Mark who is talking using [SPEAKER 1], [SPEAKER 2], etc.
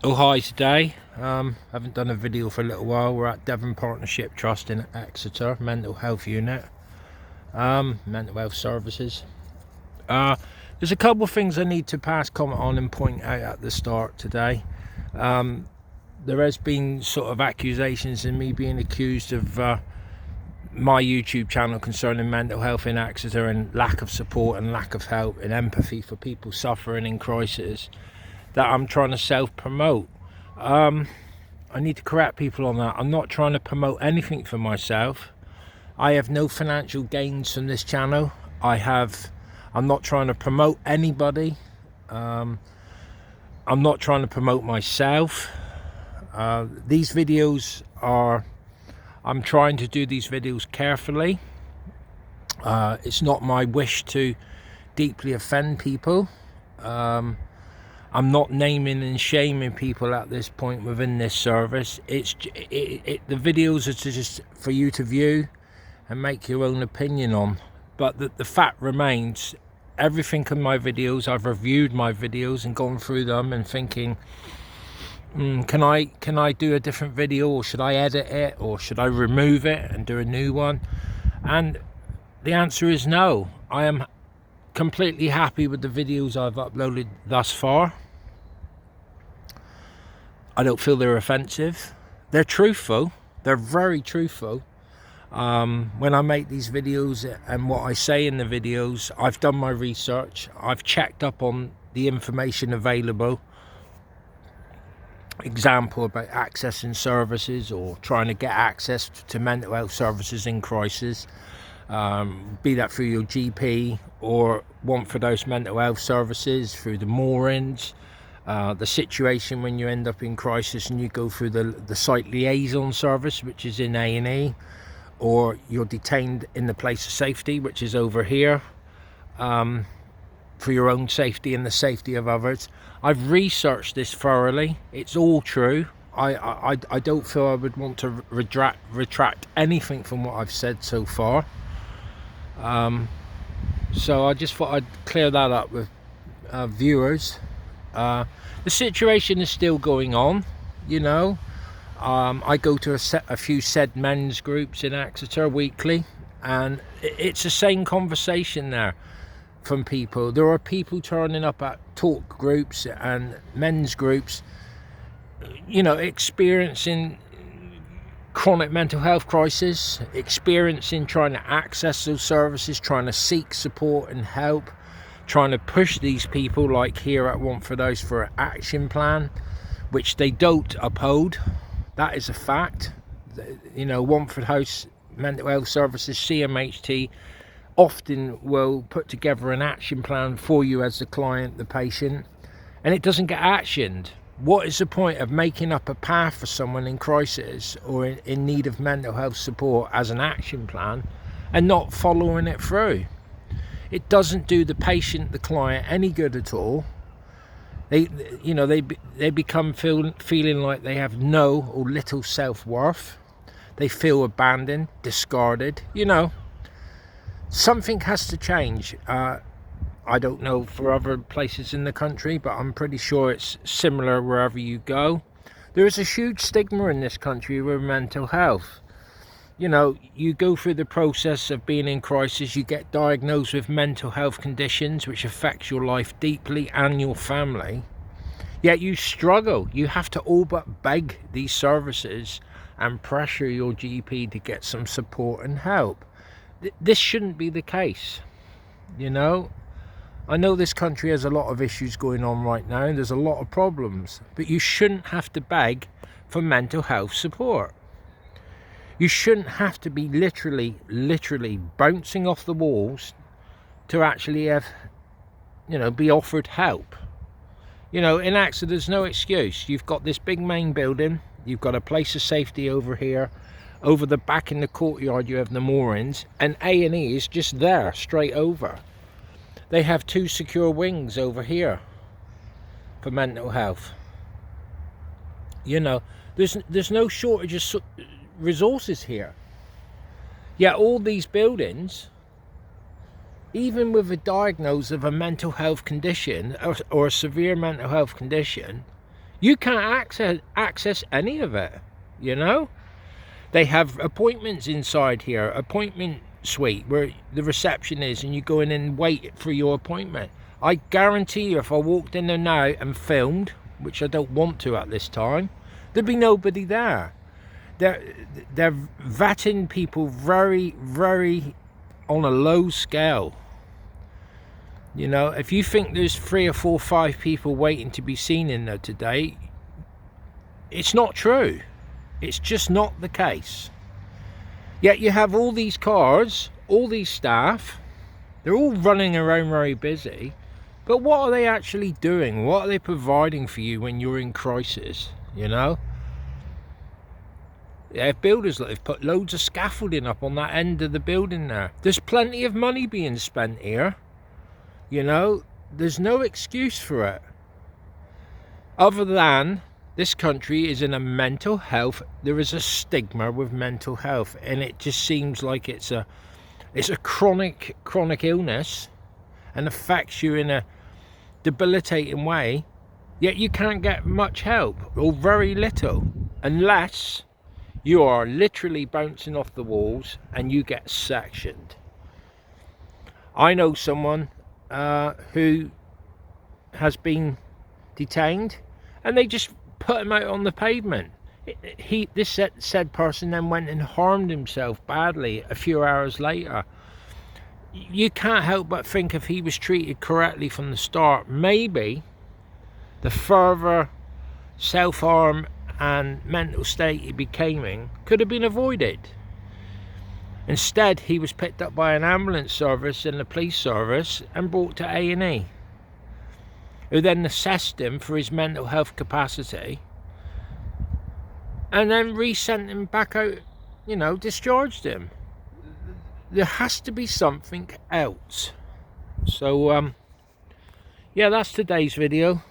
[SPEAKER 1] Oh hi, today haven't done a video for a little while. We're at Devon Partnership Trust in Exeter, mental health unit, mental health services. There's a couple of things I need to pass comment on and point out at the start today. There has been sort of accusations in me being accused of my YouTube channel concerning mental health in Exeter and lack of support and lack of help and empathy for people suffering in crisis, that I'm trying to self-promote. I need to correct people on that. I'm not trying to promote anything for myself. I have no financial gains from this channel. I'm not trying to promote anybody. I'm not trying to promote myself. These videos I'm trying to do these videos carefully. It's not my wish to deeply offend people. I'm not naming and shaming people at this point within this service. The videos are just for you to view and make your own opinion on. But the fact remains, everything in my videos, I've reviewed my videos and gone through them and thinking, can I do a different video, or should I edit it, or should I remove it and do a new one? And the answer is no. I am completely happy with the videos I've uploaded thus far. I don't feel they're offensive. They're truthful. They're very truthful. When I make these videos and what I say in the videos, I've done my research. I've checked up on the information available. Example about accessing services or trying to get access to mental health services in crisis. Be that through your GP or Wonford mental health services, through the moorings, the situation when you end up in crisis and you go through the site liaison service, which is in A&E, or you're detained in the place of safety, which is over here, for your own safety and the safety of others. I've researched this thoroughly. It's all true. I don't feel I would want to retract anything from what I've said so far. So I just thought I'd clear that up with viewers. The situation is still going on, you know. I go to a few said men's groups in Exeter weekly, and it's the same conversation there from people. There are people turning up at talk groups and men's groups, you know, experiencing chronic mental health crisis, experiencing trying to access those services, trying to seek support and help, trying to push these people, like here at Wonford House, for an action plan, which they don't uphold. That is a fact. You know, Wonford House Mental Health Services, CMHT, often will put together an action plan for you as the client, the patient, and it doesn't get actioned. What is the point of making up a path for someone in crisis or in need of mental health support as an action plan and not following it through? It doesn't do the patient, the client, any good at all. They become feeling like they have no or little self-worth. They feel abandoned, discarded. You know, something has to change. I don't know for other places in the country, but I'm pretty sure it's similar wherever you go. There is a huge stigma in this country with mental health. You know, you go through the process of being in crisis, you get diagnosed with mental health conditions which affects your life deeply and your family, yet you struggle. You have to all but beg these services and pressure your GP to get some support and help. This shouldn't be the case, you know. I know this country has a lot of issues going on right now and there's a lot of problems, but you shouldn't have to beg for mental health support. You shouldn't have to be literally bouncing off the walls to actually have, you know, be offered help. You know, in Exeter, there's no excuse. You've got this big main building, you've got a place of safety over here, over the back in the courtyard you have the moorings, and A&E is just there, straight over. They have 2 secure wings over here for mental health. You know, there's no shortage of resources here. Yet all these buildings, even with a diagnosis of a mental health condition or a severe mental health condition, You can't access any of it, you know. They have appointments inside here, appointment suite where the reception is, and you go in and wait for your appointment. I guarantee you, if I walked in there now and filmed, which I don't want to at this time, there'd be nobody there. They're vetting people very, very on a low scale. You know, if you think there's 3 or 4 or 5 people waiting to be seen in there today, it's not true. It's just not the case. Yet you have all these cars, all these staff, they're all running around very busy, but what are they actually doing? What are they providing for you when you're in crisis, you know? They have builders that have put loads of scaffolding up on that end of the building there. There's plenty of money being spent here, you know? There's no excuse for it. Other than this country is in a mental health, there is a stigma with mental health, and it just seems like it's a chronic illness and affects you in a debilitating way, yet you can't get much help, or very little, unless you are literally bouncing off the walls and you get sectioned. I know someone who has been detained, and they just put him out on the pavement. This said person then went and harmed himself badly a few hours later. You can't help but think, if he was treated correctly from the start, maybe the further self-harm and mental state he became in could have been avoided. Instead, he was picked up by an ambulance service and the police service and brought to A&E, who then assessed him for his mental health capacity and then resent him back out, you know, discharged him. There has to be something else. So yeah, that's today's video.